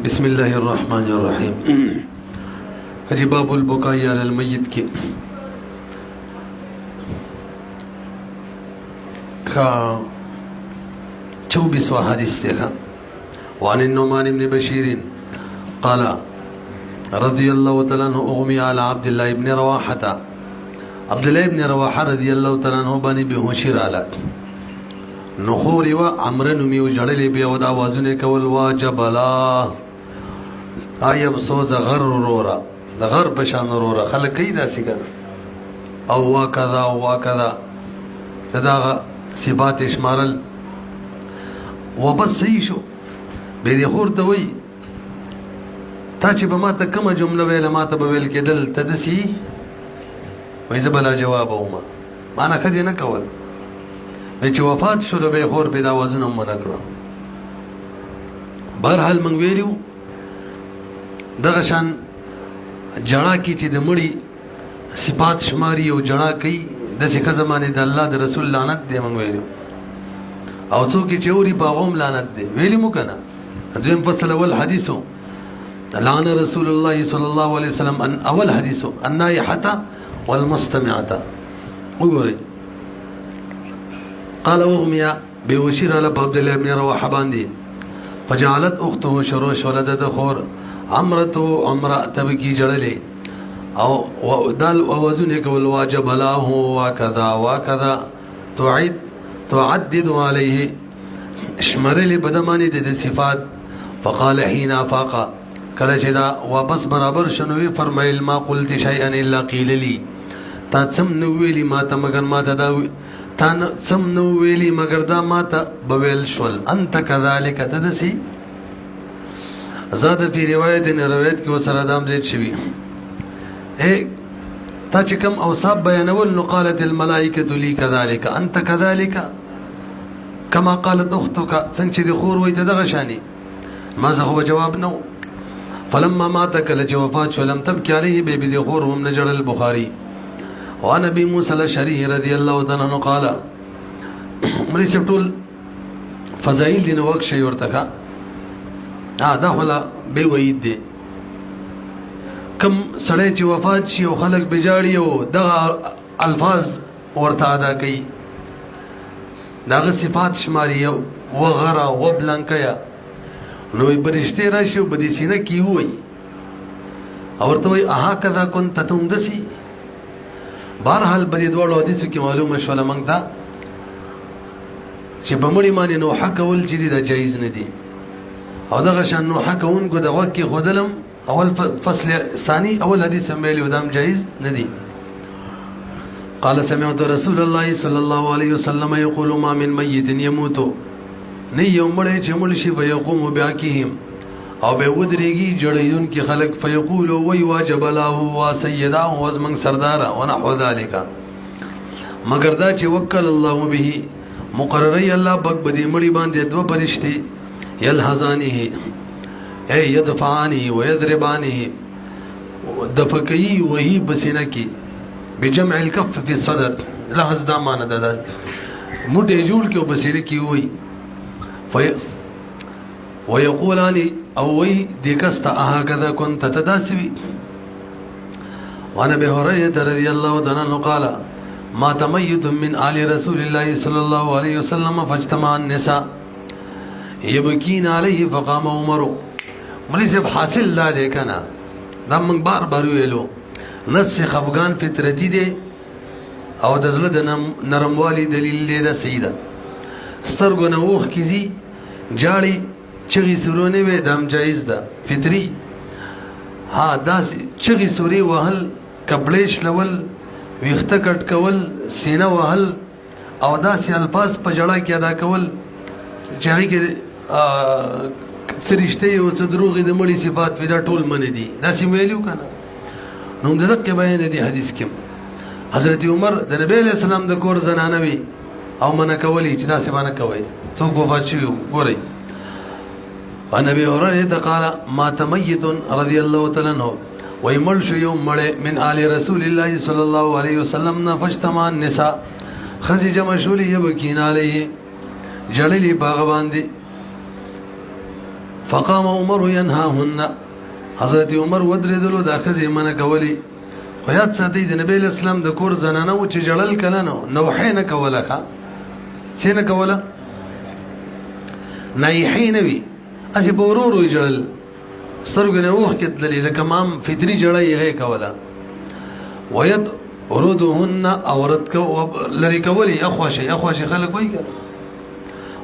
بسم الله الرحمن الرحیم. حجی باب البکاء علی المیت کی 24واں حدیث دیکھا. وعن النعمان بن بشیر قال رضی اللہ تعالیٰ عنہ اغمی علی عبداللہ ابن رواحة. عبداللہ ابن رواحة رضی اللہ تعالیٰ عنہ بانی بهوشی رالا نخوری و عمر نمی و جڑلی بیود آوازونے کول واجبلا آیب سوز غر رورا غر پشان رورا خلق کئی دا سکن او واکذا دا صفات اشمارل و بس صحیح شو بیدی خور دوئی تا چی با ما تا کم جمله ویل ما تا بویل که دل تدسی ویزا بلا جواب اوما مانا خدی نکول ویچی وفات شلو بی خور پیدا وزن ام نکرو. برحال منگویریو دغشان جنا کی چی دمڑی صفات شماری او جنا کی دسی خزمانی دا اللہ دا رسول لعنت دے منگویریو او سو کی چوری پاغوم لعنت دے ویلی مکنا. دویم فصل اول حدیثو لعن رسول اللہ صلی اللہ علیہ وسلم اول حدیثو النائحة والمستمعة. وگوری قال اغمیا بیوشیر علی عبداللہ ابن رواحة باندی فجعلت اخته شروش ولدت خور عمرتو عمرہ تبکی جڑلے او دال ووزنک والواجب له وكذا تعدد علیہ شمرلی بدمانی دے صفات. فقال حين افاقا کلچ دا واپس برابر شنوی فرمائل ما قلت شیئا الا قیل لی تا سم نویلی ما تا مگر ما تا داوی تا سم نویلی مگر دا ما تا بویل شول انت کذالک تدسی. زاد فی روایت روایت کی وسر ادام زید شوی تا چکم اوصاب بیانول نو قالت الملائکة لی کذالک انت کذالک کما قالت اختک سنچ دی خور وی تدغشانی ما زخو جواب نو. فلما مات کلچ وفات شو لم تبکی علیہ بی دی خور وم نجر البخاری. وعن ابی موسیٰ الاشعری رضی اللہ عنہ قال مری سب طول فضائل دین وقت شئی ورتکا دا خلا بے وعید دے کم سڑے چی وفات شی و خلق بجاڑی و دا الفاظ ورتا ادا کئی دا صفات شماری و غرا و بلنکیا نوی برشتے راشی و بدی سینہ کی ہوئی اور توی اہا کذا کن تتم دسی. بارحال بدی دوڑو حدیثو کی معلوم شوالا منگتا چی بمڑی مانی نوحا کول چیلی دا جائز ندی او دا غشان نوحا کون کو دا وقی خودلم اول فصل ثانی اول حدیث میلی ودام جائز ندی. قال سمعت رسول اللہ صلی اللہ علیہ وسلم یقول ما من میت یموتو نی یو مڑے چی ملشی فیقوم بیاکیہم او بے ودریگی جڑیدون کی خلق فیقولو وی واجب لاہو وا سیداہ وزمنگ سردارا ونحو ذالکا مگر دا چی وکل اللہ بھی مقرری اللہ بک بدی مڑی باندے دو پرشتے یلحظانی اے یدفعانی ویدربانی دفقی وہی بسینہ کی بجمع الکف فی صدر لحظ دامان دادا موٹے جوڑ کے بسینہ کی ہوئی ويقولاني اوي ديكست اهكذا كنت تداسوي. وعن ابي هريره رضي الله عنه قال مات ميت من آل رسول الله صلى الله عليه وسلم فاجتمع النساء يبكين عليه فقام عمر. مری سے حاصل لا دیکھنا دا من بار بار ویلو نفس خفغان فطرتی دے او دزله د نرموالی دلیل دا سیده سترګو نه وخ کیږي جاړي چغی سرونه وې دام جایز ده فطری. ها داس چغی سوري وهل کبلیش لول ویخته کټ کول سینه وهل او داس الفاظ په جړه کې ادا کول چاہی کې سرشته او دروغ د مړي صفات ودا ټول من دي داس ویلو کنه نو دغه بیان دي حدیث کې حضرت عمر د نبی علیہ السلام د کور زنانه وی او منع کولی چې داسې باندې کوي څوک وفات شوی ګورئ. عن ابي هريره قال مات ميت رضي الله تعالى عنه ويمل شو يوم مړ من آل رسول الله صلى الله عليه وسلم فاجتمع النساء خزي جمع شولي يبكين عليه جړلې باغ باندې فقام عمر ينهاهن حضرت عمر ودرېدلو دا ښځې منع کولې خو یاد ساتئ د نبی اسلام د کور زنانه و چې ژړل کله نوحې نه کوله ښه څه نه کوله نایحې نه وي هسې په ورو ورو یې ژړل سترګو نه اوښکې تللې لکه مام فطري ژړه یې هغې کوله وید ورودهن او رد لرې کولې اخواشي خلک وایي که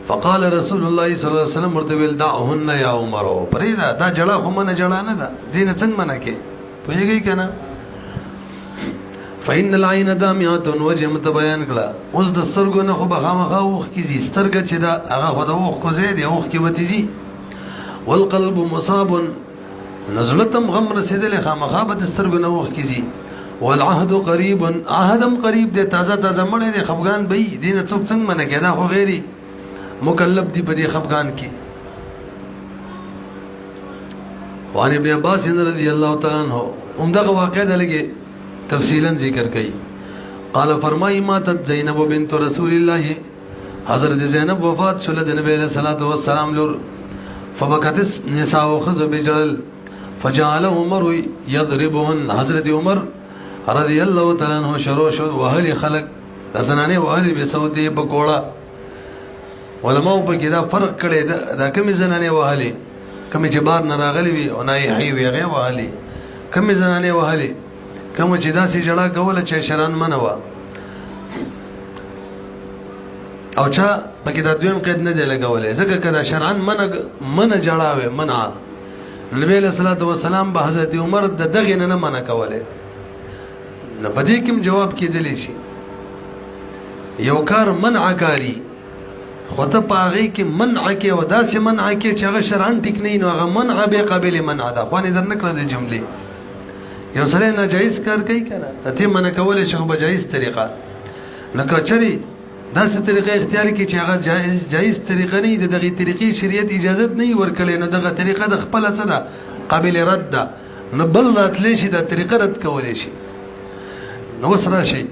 فقال رسول الله صلی الله علیه وسلم ورته ویل دعهن یا عمر پرېږده دا ژړه خو منه ژړه نه ده دې نه څنګه منع کې پوهېږئ که نه فإن العين دامعة وجه مته بیان کړه اوس د سترګو نه خو به خامخا اوښکې ځي سترګه چې ده هغه خو د اوښکو ځای دی اوښکې به تې ځي والقلب مصاب نو زړه ته هم غم رسېدلی خامخا به د سترګو نه اوښکې ځي والعهد قریب عهد هم قریب دی تازه مړی دی خفګان به وي دې نه څوک څنګه منع کوي دا خو غیري مکلف دی په دې خفګان کې وعن ابن عباس رضی الله تعالی عنہ همدغه واقع ده لږې تفصیلا ذکر کړي قال فرمای ماتت زینب بنت رسول الله حضرت زینب وفات شول د نبی علیہ الصلوۃ والسلام لور فبكت النساء وخذ بجلل فجعل عمر يضربهن حضرت عمر رضی الله تعالی عنہ شروع وهل خلق زنانه وهل به صوتي بکوړه علماء په کې دا فرق کړي دا کومې زنانه وهلي کومې چې بار نه راغلي وي او نه یې حي وي هغه وهلي کومې زنانه وهلي کوم چې داسې ژړا کوله چې شران منه وه او چا پکې دا دویم قید نه دی لګولی ځکه که دا شرعن منه ژړا وې منع نبی علیه الصلاة وسلام به حضرت عمر د دغې نه منع کولی نو په دې کې هم جواب کېدلی شي یو کار منع کاري خو ته په هغې کې منع کې او داسې منع کې چې هغه شرعن ټیک نه وي نو هغه منع بې قابل منع ده خوانې در نه کړه د جملې یو سړی ناجایز کار کوي که نه ته منع کولی شي خو په جایز طریقه نو که چرې داسې طریقه اختیار کړي چې هغه جایز طریقه نه وي د دغې طریقې شریعت اجازت نه وي ورکړی نو دغه طریقه د خپله څه ده قابل رد ده نو بل راتلی شي دا طریقه رد کولی شي نو اوس راشئ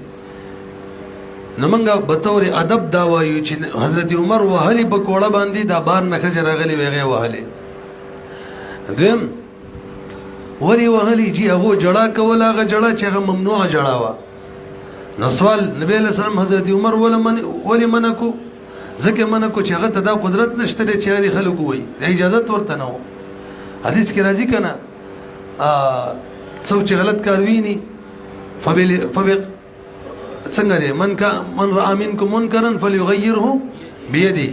نو موږ بطور ادب دا وایو چې حضرت عمر وهلي په کوړه باندې دا بار نه ښځې راغلې وې هغې وهلې دویم ولې وهلي چې هغو جړه کوله هغه جړه چې هغه ممنوعه جړه وه نو سوال نبی علیه السلام حضرت عمر ولې منع کو ځکه منع کو چې هغه ته دا قدرت نشته دی چې هغه خلکو وایي دا اجازت ورته نه و حدیث کې راځي که نه څوک چې غلط کار ویني څنګه دی من رأى منکم منکرا فلیغیره بیده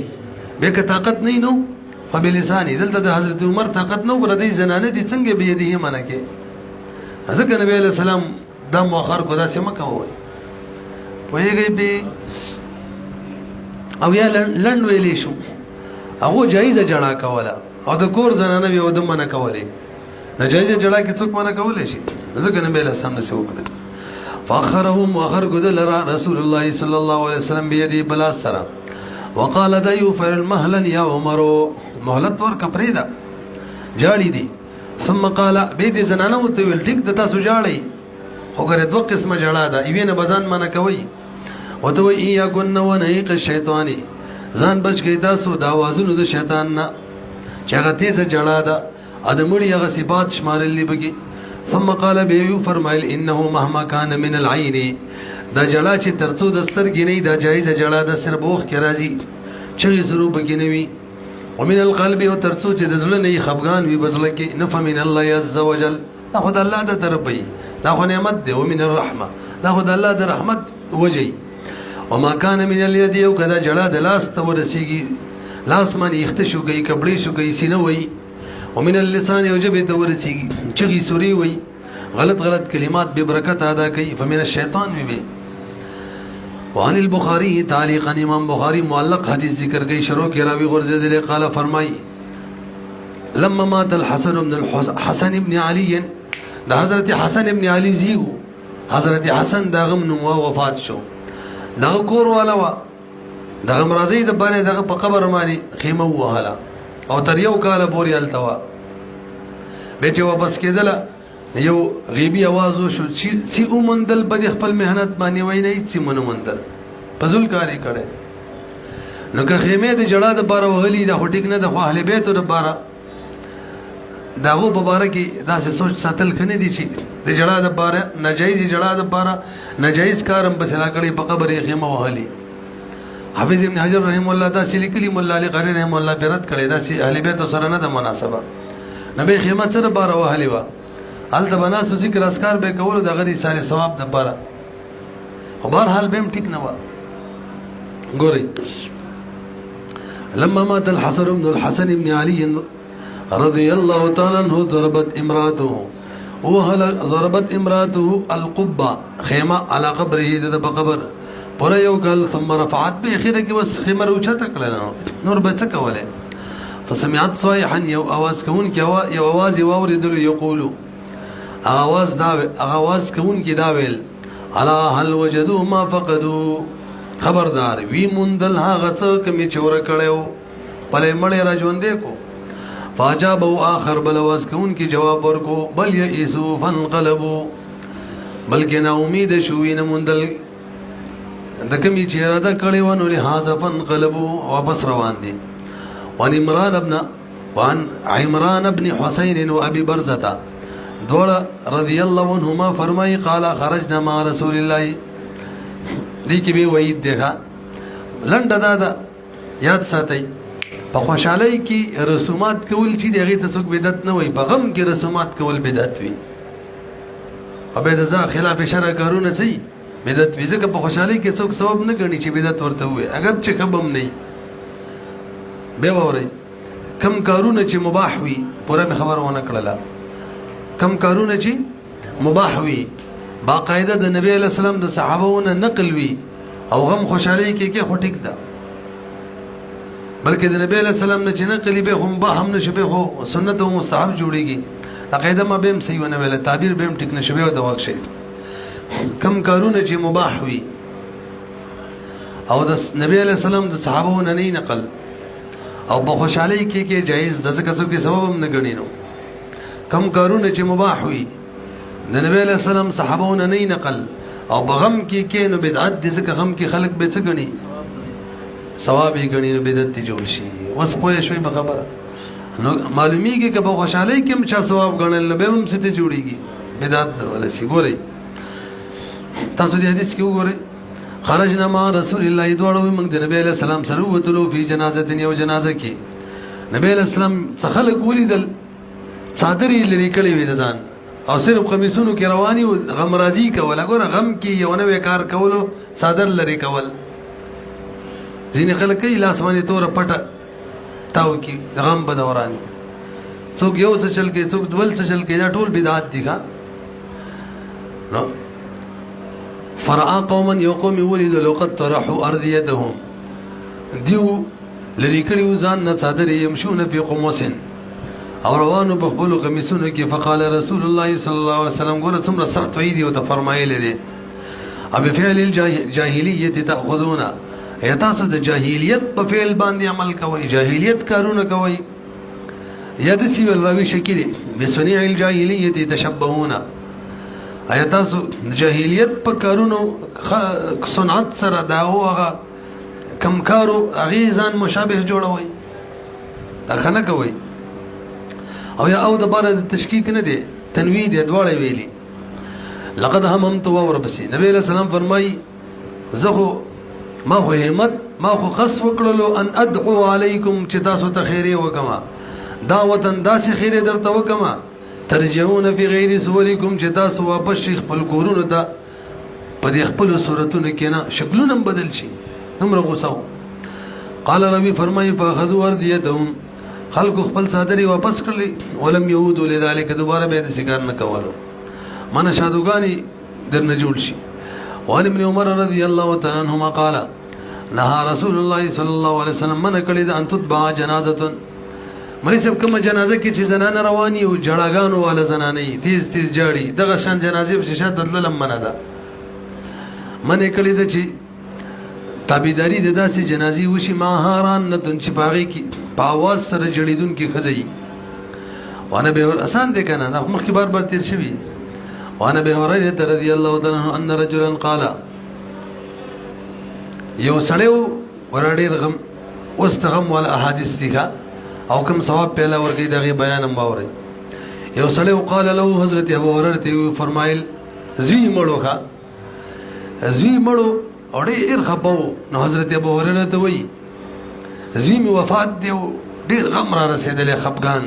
بیا که طاقت نه نو فبلسانه دلته د حضرت عمر طاقت نو ګره دی زنانه دي څنګه بيده منه کې ځکه نبی علیہ السلام دا مؤخر کو دا سم کوي پوهیږي به او یا لند ویلې شو هغه جایزه جړه کوله او د کور زنانه یو د منه کولې ناجایزه جړه کې څوک منه کولې شي ځکه نبی علیہ السلام نسو کړ فاخرهم واخر قدل رسول الله صلى الله عليه وسلم بيدي بلا سرا وقال دا يوفر المهلا يا عمر مهلت ورک پریدا جاړي دي ثم قال بيدي زنانه وتویل ټیک د تاسو جاړي خو ګره دوه قسمه جړه ده ایوینه بزان منه کوي وته وی یا ګن و نهیق الشیطانی ځان بچ گئی تاسو د आवाजونو د شیطان نه چغه تیزه جړه ده ادمړي هغه صفات شمارلې بږي ثم قال بيو فرمایل انه مهما كان من العين دا جړه چې ترڅو د سترګې نه دا جایزه جړه ده صرف وخ کې راځي چې زرو بږي نه وي ومن القلب او ترڅو چې د زړه نه خفغان وي بزله کې نفهم من الله عز وجل دا خدای الله د طرفي دا خو نعمت دی ومن الرحمه دا خدای الله د رحمت وجي وما كان من اليد او کدا جړه د لاس ته ورسیږي لاس باندې اختشو کوي کپړې شو کوي سینه وي ومن اللسان وجب تورسیږي چغي سوري وي غلط کلمات به برکت ادا کوي فمن الشیطان وي وعن البخاري تعليقا امام بخاري معلق حدیث ذکر کوي شروع کې راوي غرزه دي قال فرمای لما مات الحسن بن الحسن ابن علي دا حضرت حسن ابن علي زیو حضرت حسن دا غم نو وفات شو دا کور والا وا دا غم راځي د باندې دا په قبر باندې خیمه وهلا او تر یو کال پورې التوا به چې واپس کېدله یو غیبی आवाज وشو چې اومندل په خپل مهنت باندې وای نه چې منومندل پزول کاری کړي نو که خیمه د جړه د بار وغلی د هټیک نه د اهل بیت د بار داغو په باره کې داسې سوچ ساتل ښه نه دي چې د جړا دپاره ناجایز جړا دپاره ناجایز کار هم پسې راکړی په قبر یې خیمه وهلي. حافظ ابن حجر رحمه الله داسې لیکلي، مولا علي قاري رحمه الله بې رد کړی، داسې اهل بیتو سره نه ده مناسبه. نبی خیمه څه دپاره وهلې وه؟ هلته به ناست ذکر اذکار به یې کولو د هغه د ایصال ثواب دپاره، خو بهرحال به هم ټیک نه وه. ګورئ لما مات الحسن بن الحسن بن علي رضي الله تعالى عنه ضربت امراته القبة خيمة على قبره د بقبر پورا یو کال ثم رفعت به اخره کې بس خیمه اوچته کړل نور به څه کوله. فسمعت صيحا یو اواز کون کې یو اواز واوریدل یقول اواز کون کې دا ویل الا هل وجدوا ما فقدوا، خبردار وی مندل هغه څه کمی چور کړو پله مړی را ژوندې کو. فاجابوا آخر بل اواز کون کی جواب ورکو بل یئسوا فانقلبوا، بلکې نا امید شوی نه مندل د کمی چې اراده کړی و نو لهذا فانقلبوا واپس روان دي. وعن عمران بن حسين وابي برزة دوله رضي الله عنهما فرمای قال خرجنا مع رسول الله، دی کې به وعید دی ښه لنډه دا یاد ساتئ. په خوشحالۍ کې رسومات کول چې د هغې ته څوک بدعت نه وایي، په غم کې رسومات کول بدعت وي، او بیا د ځان خلاف شرع کارونه څه بدعت وي، ځکه په خوشحالۍ کې څوک ثواب نه ګڼي چې بدعت ورته ووایي، اگر چې ښه به هم نه وي. بیا واورئ کم کارونه چې مباح وي، پوره مې خبره ونه کړله، کم کارونه چې مباح وي باقاعده د نبی علیہ السلام د صحابهونه نقل وي او غم خوشحالۍ کې خو ټیک ده، بلکې د نبی علیہ السلام نه چې نقل به هم مباح هم نشي، به خو سنت او مستحب جوړیږي، عقیده ما به هم صحیح ونه ویل، تعبیر به هم ټیک نشي او د وخت شي. کم کارونه چې مباح وي او د نبی علیہ السلام د صحابهونه نه نقل او په خوشحالۍ کې جایز د ځکه څوک سبب هم نه ګڼي. نو کم کارونه چې مباح وي د نبی علیہ السلام صحابهونه نه نقل او بغم کې نو بدعت دي، ځکه غم کې خلق به څه ګڼي ثواب یې ګڼي، نو بدعت دي جوړ شي. اوس پوه شوي په خبره نو معلومیږي که په خوشحالۍ کې هم چا ثواب ګڼل نو بیا هم څه ته جوړېږي بدعت ولسي. ګورئ تاسو دې حدیث کې وګورئ خرجنا مع رسول الله دوړو موږ د نبی علیہ السلام سره وتلو فی جنازه یو جنازه کې نبی علیہ السلام څخه خلک ولیدل صادر یې لري کړی وي د ځان او صرف قمیصونو کې رواني او غم راضي کول. ګوره غم کې یو نوې کار کولو صادر لري کول، ځینې خلک کوي لاس باندې توره پټه تاو کې غم به دوراني، څوک یو څه چل کوي څوک بل څه چل کوي، دا ټول بدعت دي ښه. نو فرعا قوما یو قوم ولیدل قد طرحوا اردیتهم، دیو لري کړي ځان نه صادر یمشون فی قمص او روانو په خپلو قمیصونو کې. فقال رسول الله صلی الله علیه وسلم ګوره څومره سخت وعید او ته فرمایلی دی بفعل الجاهلیت تأخذون، ایا تاسو د جاهلیت په فعل باندې عمل کوئ، جاهلیت کارونه کوئ، یا داسې ویل راوي شکلې بصنیع الجاهلیت تشبهون، ایا تاسو د جاهلیت په کارونو صنعت سره د هغه کمکارو هغې ځان مشابه جوړوئ، دا ښه نه کوئ. او یا او د باره د تشکیک نه دی تنوی دی دواړه ویلي. لقد هممت ورپسې نبی علیہ السلام فرمایي زه خو ما خو همت ما خو قصد وکړلو ان ادعو علیکم چې تاسو ته خیرې وکما دعوتن داسې خیرې درته وکما ترجعون فی غیر صورکم چې تاسو واپس شي خپل کورونو ته په دې خپلو صورتونو کې نه شکلونه هم بدل شي. دومره غوسه قال ربي فرمایي فاخذوا اردیتهم خلق خپل صادری واپس کړلی ولم یعودوا لذلك دوباره به د سکار نه کولو من شادوګانی درنه جوړ شي. وعن ابن عمر رضی الله تعالی عنهما قال نهى رسول الله صلی الله علیه وسلم من کړی د ان تتبع جنازه مری سب کوم جنازه کې چې زنانه رواني او جړاګانو والا زنانه تیز تیز جاړي دغه شان جنازه په شاده دلم منه ده من کړی د چې تابعداري د داسې جنازي وشي ماهران نه تون چې باغی کې په आवाज سره جړیدون کې خزي. وانه به آسان دي کنه دا مخکې بار بار تیر شوی. وانه به هريره رضی الله تعالی عنہ ان رجلا قال یو سړیو ورډیر غم واستغم ولا احادیث دي او کوم ثواب پیلا ورګي دغه بیان هم باوري یو سړی وقال له حضرت ابو هريره ته فرمایل زوی مړو کا زوی مړو او ډېر خپو نو حضرت ابو هريره ته وایي زوی می وفات دی ډېر غم را رسېدلی خفګان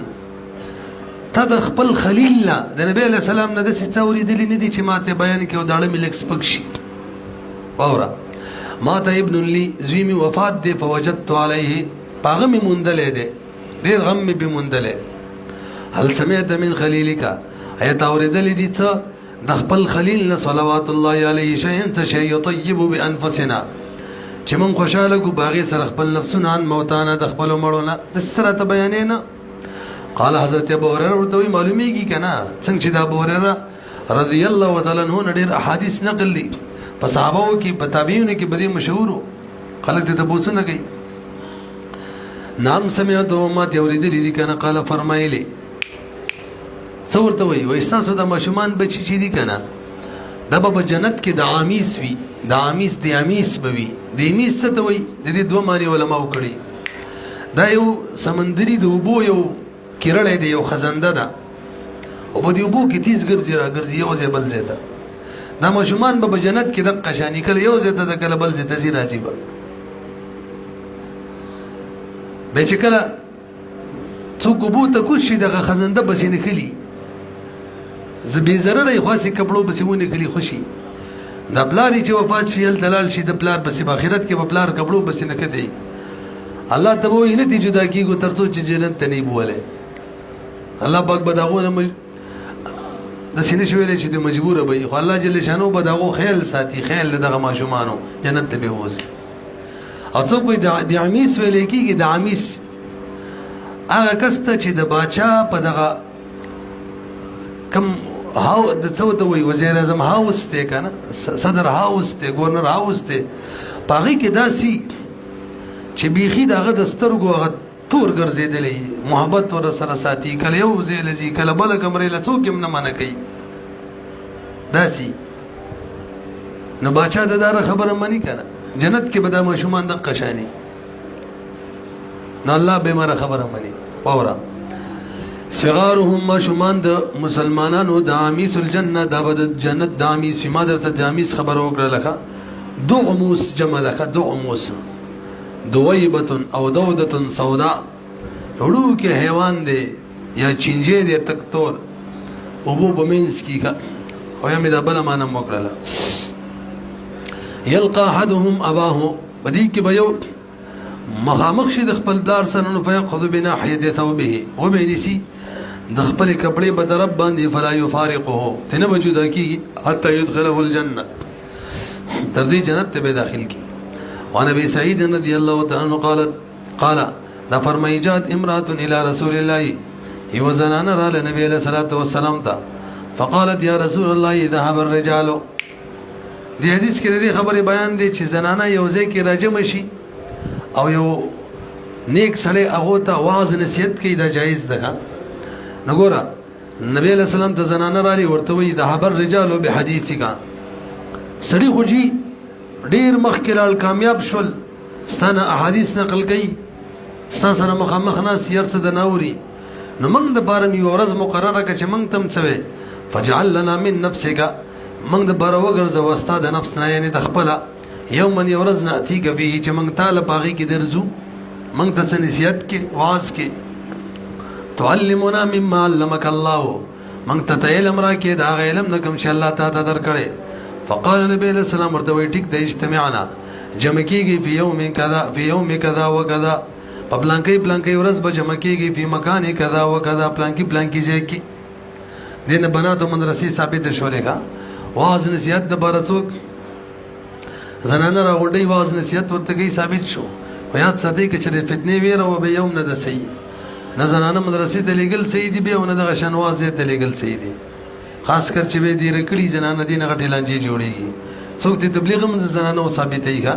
تا د خپل خلیل نه د نبی علیه السلام نه داسې څه اورېدلي نه دي چې ما ته بیان کړي او د اړه مې لږ سپک شي واوره ما ته ابن لی زوی می وفات دی فوجدت علیه په هغه مې موندلی دی ډېر غم مې پې موندلی هل سمعت من خلیلک ایا تا اورېدلی دي څه د خپل خلیل نه صلوات الله علیه شیئا څه شی یطیب بانفسنا چې موږ خوشحاله کړو په هغې سره خپل نفسونه عن موتانه د خپلو مړو نه داسې څه راته بیانې نه قال حضرت ابو هريره ورته وایي معلومیږي که نه څنګه چې د ابو هريره رضی الله تعالی عنه نه ډېر احادیث نقل دي په صحابهو کې په تابعینو کې به دې مشهور وو خلک دې تپوسونه کوي نام سمعتو ما ته اورېدلي دي که نه قال فرمایلې څه ورته وایي وایي ستاسو د ماشومان بچي چې دي که نه دا به په جنت کې د عامیس وي د عامیس د امیس به وي د امیس څه ته وایي د دې دوه معنی علماو کړي دا یو سمندري د اوبو یو کیرړی دی یو خزنده ده او په دې اوبو کې تیز ګرځي را ګرځي یو ځای بل ځای ته دا ماشومان به په جنت کې دقه شانې کله یو ځای ته ځه کله بل ځای ته ځي راځي به بیا چې کله څوک اوبو ته کوز شي دغه خزنده پسې نښلي زه بې ضرره یې خاصې کپړو پسې ونښلي خوشي دا پلار یې چې وفات شي هلته لاړ شي د پلار پسې په آخرت کې به پلار کپړو پسې نښتې الله ته به وایي نه دې جدا کېږو تر څو چې جنت ته نه یې بولی الله پاک به د هغو نه داسې نه شي ویلی چې د مجبوره به وي خو الله جل شانو به د هغو خیال ساتي خیال د دغه ماشومانو جنت ته به ووځي او څوک وایي د عمیس ویلی کېږي د عمیس هغه کس ته چې د باچا په دغه کم د څه ورته وایي وزیر اعظم هاوس دی که نه صدر هاوس دی ګورنر هاوس دی په هغې کې داسې چې بیخي د هغه د سترګو هغه تور ګرځېدلی محبت ورسره ساتي کله یو ځای له ځي کله بله کمرې له څوک هم نه منع کوي داسې نو باچا د داره خبره مني که نه جنت کې به دا ماشومان دقه شاني نو الله بېمره خبره مني واوره صغارهم ماشومان د مسلمانانو د عمیس الجنه دا به د جنت د عمیس وي ما درته د عمیس خبره وکړه لکه دعموس جمع لکه دعموس دویبتن او دودتن سودا وړو کې حیوان دی یا چینجی دی تک تور اوبو په منځ کې کا او یا مې دا بله معنی م وکړله یلقا احدهم اباه په دې کې به یو مخامخ شي د خپل پلار سره نو فیأخذ بناحیة ثوبه وبه نیسي د خپلې کپړې به د رب باندې فلا یفارقه ته نه به جدا کېږي حتی یدخله الجنه تر دې جنت ته به داخل کړي وعن ابي سعيد رضي الله تعالى عنه قال دا فرمایي جاءت امراه الى رسول الله یو زنانه راله نبی علیه الصلاة والسلام ته فقالت یا رسول الله ذهب الرجال دې حدیث کې دې خبرې بیان دي چې زنانه یو ځای کې راجم شي او یو نیک سړی هغو ته واعظ نصیحت کوي دا جایز ده نو ګوره نبی علیه السلام ته زنانه رالی ورته وایي ذهب الرجال بحدیثک سړي خو جي ډیر مخکې لاړ کامیاب شول ستانه احادیث نقل کوي ستا سره مخامخ ناست هر څه د ناوري نو موږ دپاره مې یوه ورځ مقرره کړه چې موږ ته هم څه وی فجعل لنا من نفسک موږ دپاره وګرځوه ستا د نفس نه یعنې د خپله یوما یو ورځ ناتیک فیه چې موږ تاله په هغې کې درځو موږ ته څه نصیحت کې واعظ کې تعلمنا مما علمک الله موږ ته علم راکړې د هغه علم نه کوم چې الله تا ته درکړی فقال نبی علیہ السلام ورته وایي ټیک د اجتماعنا جمع کېږي فی یوم کذا فی یوم کذا و کذا په پلانکۍ پلانکۍ ورځ به جمع کېږي فی مکان کذا و کذا پلانکي پلانکي ځای کې دې نه بناتو مدرسې ثابته شولې ښه واعظ نصیحت دپاره څوک زنانه راغونډوي واعظ نصیحت ورته کوي ثابت شو خو یاد ساتئ که چېرې فتنې ویره وه به یوم نه ده صحیح نه زنانه مدرسې ته لېږل صحیح دي بیا او نه دغه شان واعظ ځای ته لېږل صحیح دي خاص کر چې به یې دیره کړي زنانه دې نه غټې لانجې جوړېږي څوک دې تبلیغ هم د زنانه وثابتوي ښه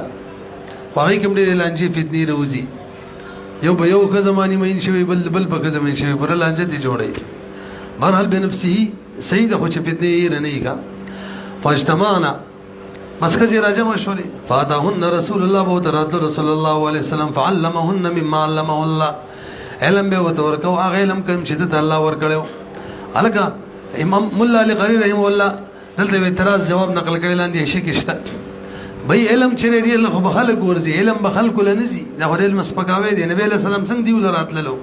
خو هغې کې هم ډېرې لانجې فتنې راوځي یو به یو ښځه باندې مین شوی بل په ښځه مین شوی پوره لانجه دې جوړوي بهرحال بنفسه صحیح ده خو چې فتنې یې نه وي ښه فاجتمعنا بس ښځې راجمع شولې فاتاهن رسول الله به ورته راتلو رسول الله علیه وسلم فعلمهن مما علمه الله علم به ورته ورکو هغه علم کوم چې ده ته الله ورکړی الګه امام مولا علی قری رحم الله دلته اعتراض جواب نقل کړي لاندې شي کېشته بای علم چې دی الله خو بخلق ورزي علم بخلق لنزي دا ور علم سپکاوي دی نبی له سلام څنګه دی ولراتللو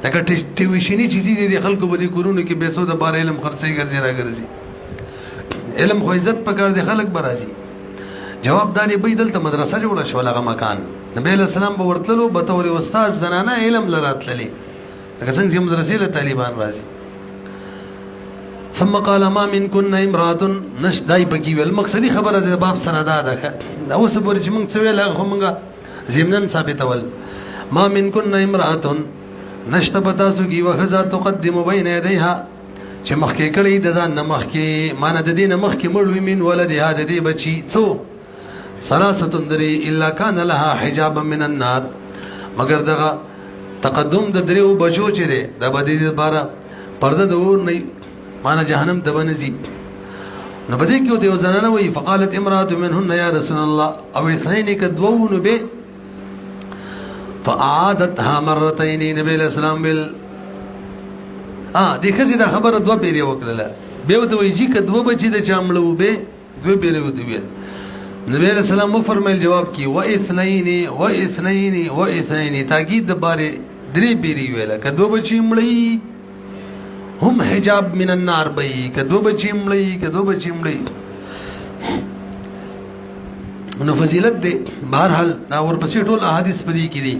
لکه ټیوشنی چیزی دی خلکو به دي کورونو کې بیسو د بار علم خرڅي ګرځي راګرځي علم خو عزت پکار دی خلک برازي جواب داري به دلته مدرسه جوړه شو لغه مکان نبی له سلام به ورتللو به تور استاد زنانه علم لراتللي لکه څنګه چې مدرسې له طالبان راځي ثم قال ما منكن امراه نش دای بکی ول مقصدی خبره د باب سندا ده دا اوس پورې چې موږ څه ویل خو موږ زمنن ثابتول ما منكن امراه نشته پتاسو کی وخذا تقدم بين يديها چې مخکې کړي د ځان مخکې مان د دین مخکې مړ ومن ولدها د دې بچي څو ثلاثه دري الا كان لها حجابا من النار مگر دغه تقدم د دریو بچو چې ده د بدی لپاره پرده د اور نه مان جهنم ته بنزي نو بده کې دیو زنانه وی فقالت امراه منهن يا رسول الله او اثنين كدوون به فاعادتها مرتين نبي الاسلام بال دې خزي دا خبره دوه پیری وکړه به وته وی چې کدو بچی د چاملو به دوه پیری وته ویل نبی السلام مو فرمایل جواب کی و اثنين تاکید د باره درې پیری ویل کدو بچی مړی هم حجاب من النار بئی کدو بچی مړی نو فضیلت دے بہرحال دا ورپسې ټول احادیث پدې کې دي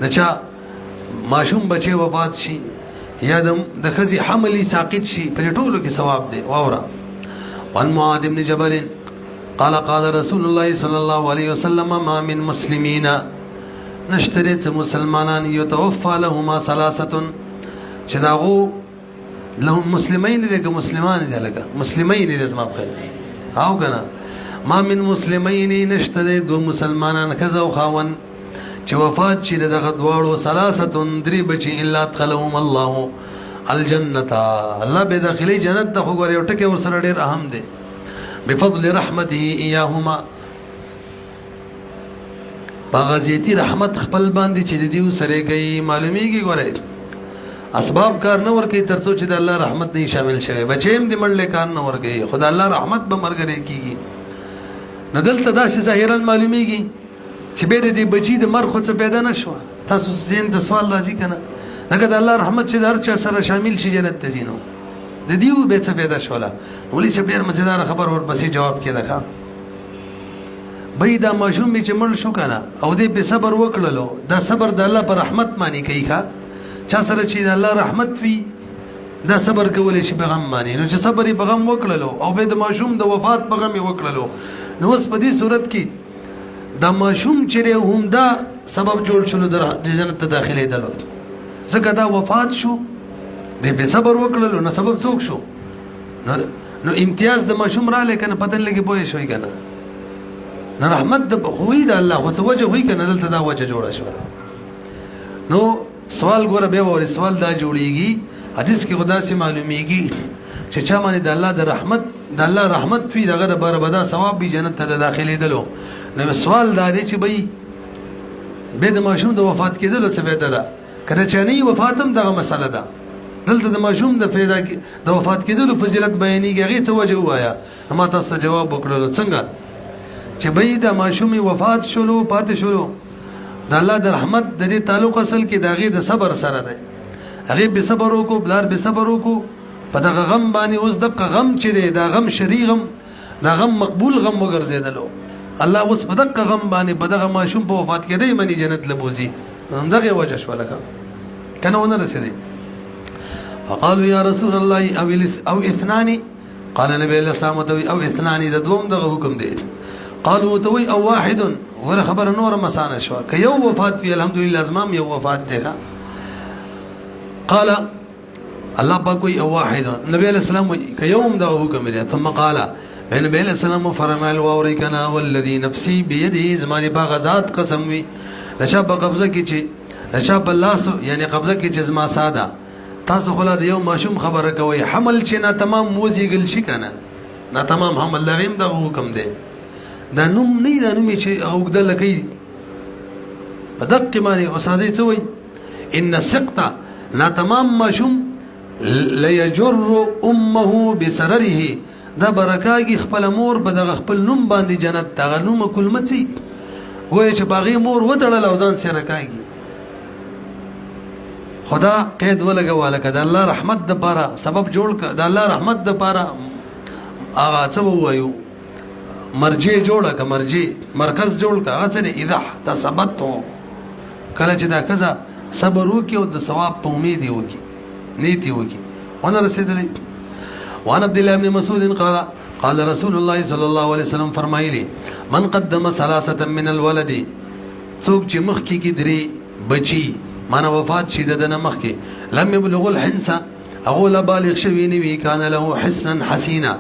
نچا ماشوم بچي وفات شي یا د خزي حملي ساقط شي په ټولو کې ثواب دی واورا وان معاذ بن جبل قال قال رسول الله صلى الله عليه وسلم ما من مسلمين نشتريت مسلمانان يتوفى لهما ثلاثه چداغو لهم مسلمين دي که مسلمان دي لکه مسلمين دي زما په او کنه ما من مسلمين نشته دو مسلمانان خزو خاون چې وفات شي دغه دواړو ثلاثه درې بچي الا ادخلهم الله الجنه الله به داخلي جنت ته خو غوړي ټکي ور سره ډېر اهم دي بفضل رحمته اياهما باغزيتي رحمت خپل باندې چې دیو سره کوي معلومیږي ګوره اسباب کار نه ور کوي ترڅو چې د الله رحمت نه شامل شوی بچیم دې مړل کار نه ور کوي خدای الله رحمت به مرګره کیږي ندلته داسې ظاهرا معلومیږي چې به دې بچی د مرګ خو څه پیدا نشو تاسو زین د سوال راځي کنه لکه د الله رحمت چې هر چا سره شامل شي جنت ته ځینو د دیو به څه پیدا شولا ولې چې ډیر مزیدار خبر ورپسې جواب کړه ښا بې دا ماشوم چې مړ شو کنه او دې په صبر وکړلو دا صبر د الله پر رحمت معنی کوي ښا چا سره چې د الله رحمت وي دا صبر کولای شي پیغام معنی نو چې صبر یې پیغام وکړلو او به د ماشوم د وفات پیغام یې وکړلو نو اوس په دې صورت کې دا ماشوم چې هم دا سبب جوړ شول د جنت ته داخلي دلو ځکه دا وفات شو دې په صبر وکړلو نو سبب څوک شو نو امتیاز د ماشوم را لکنه پتن لګي پوي شوی کنه نو رحمت د خوې د الله خو څه وجه وای کنه دلته دا وجه جوړه شو نو سوال ګوره به وره سوال دا جوړیږي حدیث کې خدا سے معلومیږي چې چا باندې د الله رحمت وی دغه بار بدا ثواب به جنت ته داخلي دلو نو سوال دا دی چې بای به د ماشوم د وفات کېدلو څه فائدہ ده کله چې نه وفات هم دغه مسله ده دلته د ماشوم د فائدہ د وفات کېدلو فضیلت بیانېږي هغه څه وجه وایا ما تاسو جواب وکړلو څنګه چې بای د ماشوم وفات شولو پاتې شولو د الله د رحمت د دې تعلق اصل کې داغه د صبر سره ده هغه به صبر وکړو بلار به صبر وکړو په دغه غم باندې اوس دغه غم چې دی دا غم شری غم دا غم مقبول غم وګرځیدلو الله اوس په دغه غم باندې په دغه ماشوم په وفات کې دی منی جنت لبوزي همدغه وجه شو لکه کنه ونه رسیدي فقالوا يا رسول الله او اثنان قال نبي الله سلامته او اثنان د دوم دغه حکم دی قالوا توي او واحد ولا خبر نور مسانه شو كيو وفات في الحمد لله زمام يو وفات ده قال الله باقي او واحد النبي عليه السلام كيوم ده حكم لري ثم قال النبي عليه السلام فرمى الوريكنا والذي نفسي بيده زمانه باغزات قسم وي لشاب قبضه کی چی لشاب الله سو یعنی قبضه کی چیز ما ساده تاسو خلا د یو ماشوم خبره کوي حمل چې نا تمام موزیګل شي کنه نا تمام حمل لغیم ده حکم ده دا نوم نه دا نوم چې اوګدل کوي په دقه باندې استاد څه وای ان سقط لا تمام ماشوم ليجر امه بسرره دا برکاږي خپل مور په دغه خپل نوم باندې جنت دغه نوم کلمتي وای چې باغی مور ودړل او ځان سره کاږي خدا قید ولګواله کده الله رحمت د پاره سبب جوړ ک د الله رحمت د پاره هغه څه وایو مرجع جوړه ک مرکز جوړ ک هغه څه اذا تثبتو کله چې دا کزا صبر وکي او د ثواب په امید وکي نیتی وکي وانا رسیدلی وعن عبد الله بن مسعود قال رسول الله صلى الله عليه وسلم فرمایلی من قدم ثلاثه من الولد څوک چې مخ کې کی درې بچي معنا وفات شي د مخ کې لم يبلغ الحنس او لا بالغ شوی نوی کان له حسنا حسینا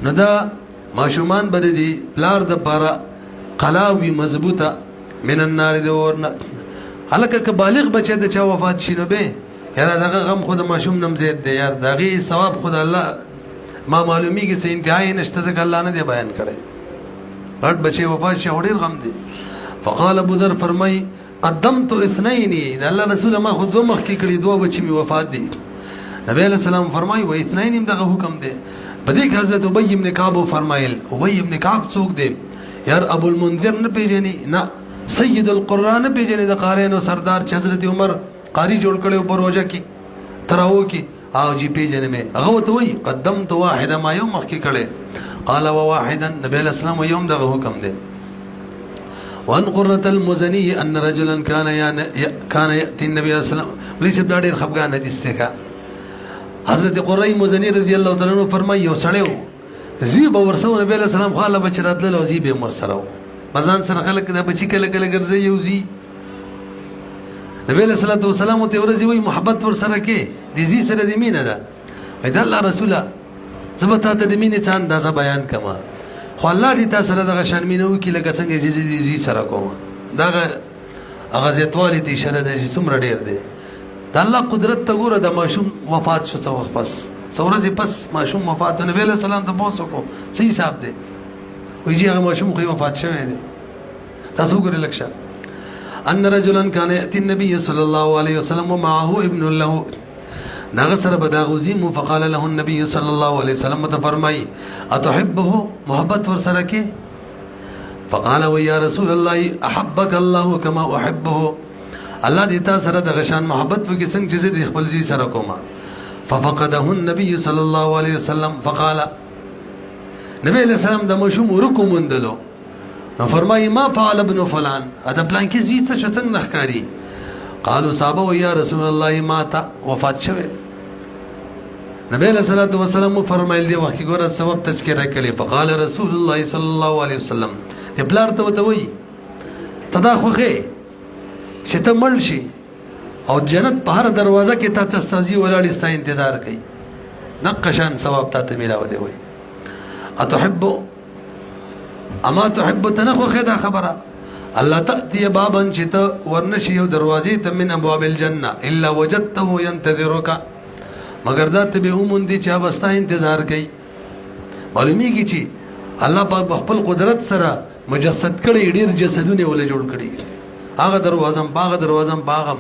نو دا ماشومان بده دي پلار د پاره قلاوی مضبوطه من النار د ورنه هلکه ک بالغ بچی د چا وفات شي نو به یاره دغه غم خود ماشوم نم زید دی یار دغه ثواب خود الله ما معلومیږي چې انتهای نشته ځکه الله نه دی بیان کړی غټ بچي وفات شي وړي غم دی فقال ابو ذر فرمای قدمت اثنين الله رسول ما خود مخ کې کړي دوه بچي می وفات دي نبی علیہ السلام فرمای و اثنين دغه حکم دی په دې کې حضرت ابی ابن کعب فرمایل ابی ابن کعب څوک دی یار ابو المنذر نه پیژني نه سید القرآن پیژني د قارئ نو سردار چې حضرت عمر قاری جوړ کړي په روزه کې تراو کې او جی پیژنې مې هغه ته وای قدمت واحده ما یوم مخ کې کړي قال وواحدا نبی علیہ السلام یوم دغه حکم دی وان قرة المزني ان رجلا كان ياتي النبي صلى الله عليه وسلم ليس بډیر خفغان حدیث ته حضرت قرة مزني رضی الله تعالی عنہ فرمایي یو سړیو زی به ورسو نبی علیہ السلام خاله بچرات له زی به مر سره مزان سره خلک د بچی کله کله ګرځي یو زی نبی علیہ الصلوۃ والسلام ته ورځي وي محبت ور سره کې د زی سره د مینه ده اې د الله رسوله زبته ته د مینه څان دا بیان کما خو الله دې تاسو سره د شرمینه وکي لکه څنګه چې زی سره کوم دا هغه زیاتوالی دي شنه د څومره ډیر دی د الله قدرت ته ګوره د ماشوم وفات شو څو وخت پس څورځي پس ماشوم وفات نبی علیہ السلام ته پوسو کو صحیح حساب دی ویجی هغه ماشوم خو وفات شوی دی تاسو ګورئ لکشه ان رجلا كان ياتي النبي صلى الله عليه وسلم ومعه ابن له نغسر بداغوزيم فقال له النبي صلى الله عليه وسلم فرمای اتحبه محبت ورسره فقال ويا رسول الله احبك الله كما احبه الله دې تا سره د غشان محبت وکي څنګه چې دې خپل ځي سره کوما ففقده النبي صلى الله عليه وسلم فقال نبی علیہ السلام د مشوم ورکو مندلو نو فرمایي ما فعل ابن فلان ادا پلان کې زی څه څنګه نخکاری قالوا صحابه یا رسول الله مات وفات شوه نبی علیہ الصلوۃ والسلام فرمایل دی وخت ګوره سبب تذکرہ کړي فقال رسول الله صلی الله علیه وسلم په بلار ته وی تدا خوخه چې ته مړ شي او جنت په هر دروازه کې تا تستازي ولاړ استا انتظار کوي نقشان ثواب ته ملاو دی وی اتحب اما تحب تنخو خدا خبره الله تأتي بابا چت ورنشي یو دروازې ته من ابواب الجنه الا وجدته ينتظرك مگر دا ته به اومندي چې واسطه انتظار کوي معلومیږي چې الله پاک خپل قدرت سره مجسد کړي ډیر جسدونه ول جوړ کړي هغه دروازه باغم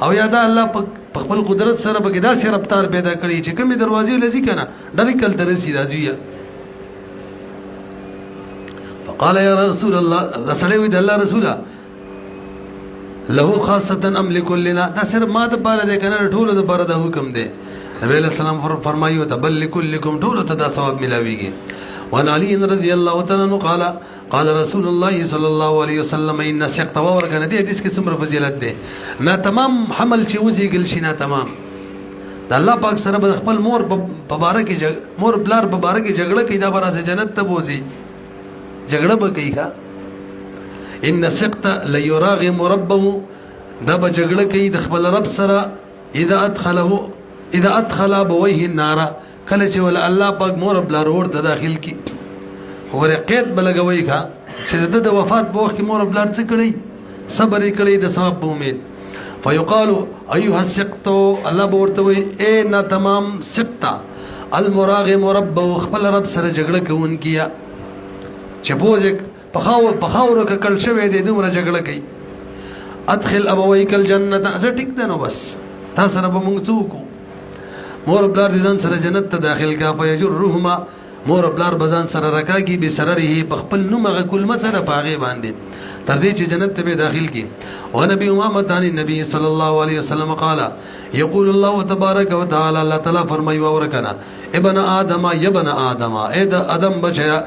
او یادا الله په خپل قدرت سره به دا سره رفتار پیدا کړي چې کومي دروازې لذي کنه ډېر کل درسي راځي قال يا رسول الله رسول الله رسوله له خاصه ام لكلنا دا سر ما د پاره ده کنه ټول د پاره د حکم ده نبی علیہ السلام فرمایو تبل لكلكم ټول ته دا ثواب ملاويږي وعن علي رضي الله تعالى عنه قال رسول الله صلى الله عليه وسلم ان سقط ورغنه دي حدیث کې څومره فضیلت ده نه تمام حمل چې وځي ګل شي نه تمام د الله پاک سره به خپل مور په باره کې مور بلار په باره کې جګړه کوي دا برازه جنت ته بوزي جګړه به کوي ښا ان سقط ليراغم ربه دا به جګړه کوي د خپل رب سره اذا ادخل ابويه النار کله چې ول الله پاک مور بلار ورته داخل کی خو قید بلګوي ښا چې د وفات په وخت کې مور بلار څه کړی صبر کړی د ثواب په امید فيقال ايها السقط الله ورته وي اے نا تمام سقط المراغم ربه خپل رب سره جګړه کوونکیا چپوزک پخاورو که کل شوی دی دومره جګړه کوي ادخل ابویک الجنه زه ټیک ده نو بس تا سره به موږ څوک مور بلار دي ځان سره جنت ته داخل کا فیجرهما مور بلار بزان سره رکا کی به سرره بخپل نومغه کل مسره پاغه باندې تر دې چې جنت ته به داخل کی او نبی امامه ثاني نبی صلی الله علیه وسلم قال يقول الله تبارك وتعالى الله تعالی فرمایي ورکنا ابن ادم يا ابن ادم اے د ادم بچیا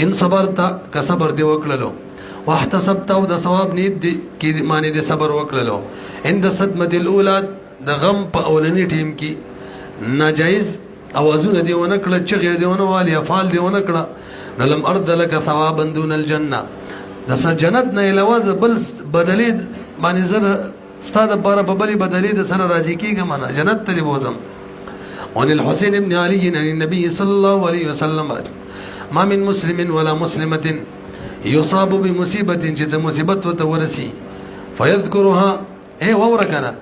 ان صبرت کا صبر دی وکړلو واحتسبت او د ثواب نیت دی کی معنی دی صبر وکړلو عند صدمه الاولى د غم په اولنی ټیم کې ناجایز اوازونه دی ونه کړه چغې دی ونه والی افعال دی ونه کړه نلم ارد لك ثوابا دون الجنه د جنت نه علاوه بل بدلی باندې زره استاد پر په بلی بدلی د سره راځي کیږي معنا جنت ته بوزم وان الحسين بن علي عن النبي صلى الله عليه وسلم ما من مسلم ولا مسلمه يصاب بمصيبه چې مصیبت وتورسي فيذكرها اي ورکنا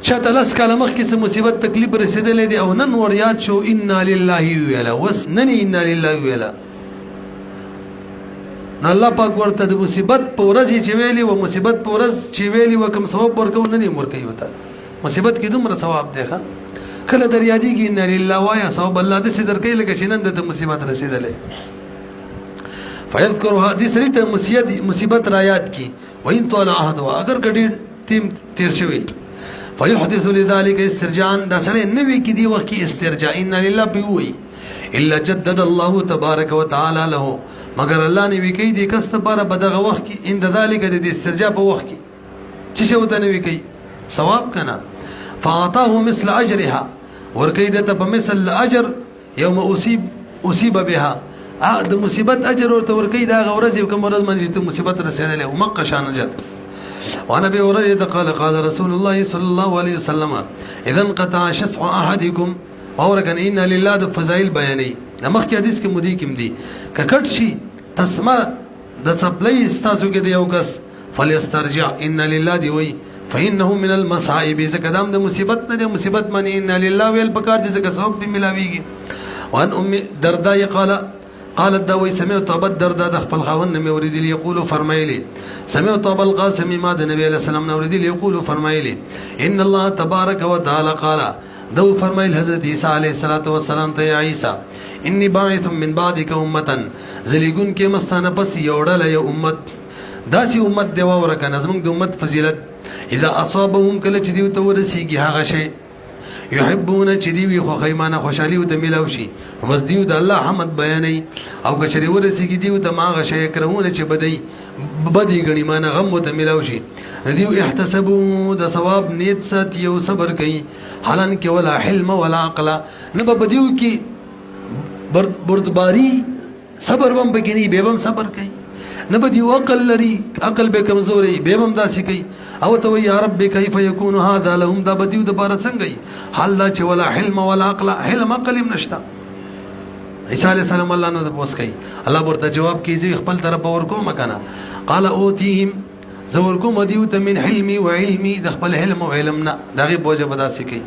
شاته لاس کاله مخ کې مصیبت تکلیف رسیدلې دي او نن ور یاد شو ان لله ویلا وس نني ان لله ویلا نو الله پاک ورته د مصیبت په ورځ چې ویلي و مصیبت په ورځ چې ویلي و کوم ثواب ورکو نني ورکوي وته مصیبت کې دومره ثواب دی کله در یادېږي ان لله وایا ثواب الله دې صدر کوي لکه چې نن د مصیبت رسیدلې فیذكرها دې سړي ته مصیبت را یاد کی وین طول عهد اگر ګډي تیر شوی فيحدث لذلك استرجاعا دا سره نوی کی دی وخت کی استرجاع ان لله بوي الا جدد الله تبارك وتعالى له مگر الله نوی کی دی کس پر بدغه وخت کی ان ذلك د استرجاع په وخت کی چې شو ته نوی کی ثواب کنا فاعطاه مثل اجرها ورکیده ته په مثل اجر يوم اصيب بها د مصیبت اجر ورته ورکیده غورز کوم ورځ منځ ته مصیبت رسیدله او مکه شان اجر وعن ابي هريره قال قال رسول الله صلى الله عليه وسلم اذا انقطع شسع احدكم اوركن ان لله د فضائل بیانې مخکې حدیث کې مودي کې دي ککټ شي تسمع د سپلای استاسو کې دی یو کس فليسترجع ان لله دی وی فانه من المصائب زکدام د مصیبت نه مصیبت معنی ان لله ویل پکار دي زکه ثواب به ملاويږي وان ام درداء قالت دوي سمعت ابو الدرداء د خپل خاون نه اوریدلی یقول فرمایلی سمعت ابو القاسم ما د نبی علیہ السلام نه اوریدلی یقول فرمایلی ان الله تبارك وتعالى قال دو فرمایل حضرت عیسی علیہ الصلوۃ والسلام ته عیسی انی باعث من بعدک امه زلیګون کې مستانه پس یوړل یو امت داسي امت دی ورکه نظم د امت فضیلت اذا اصابهم کله چې دی ته ورسیږي هغه شی يحبون چې دی وي خو خیمانه خوشالي او د ملاو شي بس دیو د الله حمد بیانې او کچري ورسیږي دیو ته ماغه شی کرونه چې بدی غنی مانه غم او د ملاو شي دیو احتسبوا د ثواب نیت سات یو صبر کوي حالان کې ولا حلم ولا عقل نه بدیو کې بردباری صبر بم بګنی بهم صبر کوي نه بدیو عقل لري عقل به کمزوري بهم داسې کوي او ته یا رب کیف یکون هذا لهم دا بدیو د بار څنګه حال لا چې ولا حلم ولا عقل حلم عقل نشتا عیسی علیہ السلام الله نو پوس کوي الله ورته جواب کیږي خپل طرف ورکو مکنه قال اوتیهم زور کوم دیو ته من حلمي وعلمي د خپل علم او علمنا دغه بوجه بداسي کوي